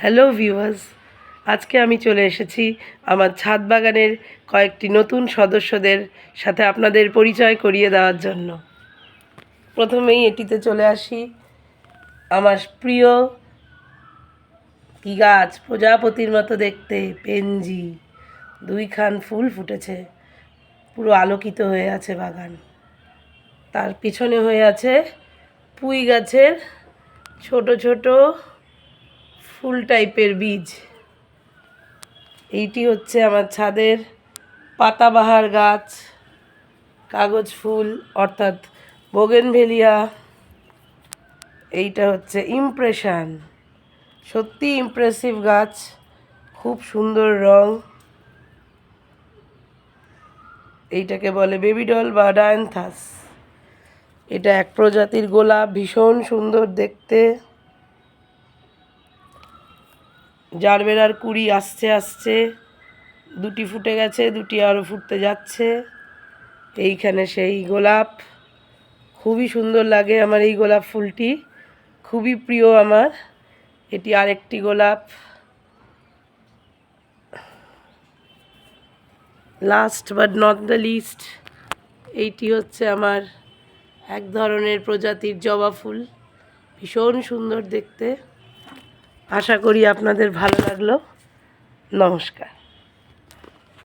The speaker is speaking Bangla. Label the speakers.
Speaker 1: হ্যালো ভিউয়ার্স, আজকে আমি চলে এসেছি আমার ছাদ বাগানের কয়েকটি নতুন সদস্যদের সাথে আপনাদের পরিচয় করিয়ে দেওয়ার জন্য। প্রথমেই এটিতে চলে আসি। আমার প্রিয় কি গাছ, প্রজাপতির মতো দেখতে পেনজি, দুইখান ফুল ফুটেছে, পুরো আলোকিত হয়ে আছে বাগান। তার পিছনে হয়ে আছে পুঁই গাছের ছোট ছোট ফুল টাইপের বীজ। এইটি হচ্ছে আমার ছাদের পাতাবাহার গাছ, কাগজ ফুল অর্থাৎ বোগেনভেলিয়া। এইটা হচ্ছে ইমপ্রেশন, সত্যি ইমপ্রেসিভ গাছ, খুব সুন্দর রং। এইটাকে বলে বেবিডল বা ডায়ান্থাস। এটা এক প্রজাতির গোলাপ, ভীষণ সুন্দর দেখতে। জারবেরার কুড়ি আসছে আসছে, দুটি ফুটে গেছে, দুটি আরও ফুটতে যাচ্ছে। এইখানে সেই গোলাপ, খুবই সুন্দর লাগে আমার এই গোলাপ ফুলটি, খুবই প্রিয় আমার। এটি আরেকটি গোলাপ। Last but not the list, এইটি হচ্ছে আমার এক ধরনের প্রজাতির জবা ফুল, ভীষণ সুন্দর দেখতে। আশা করি আপনাদের ভালো লাগলো। নমস্কার।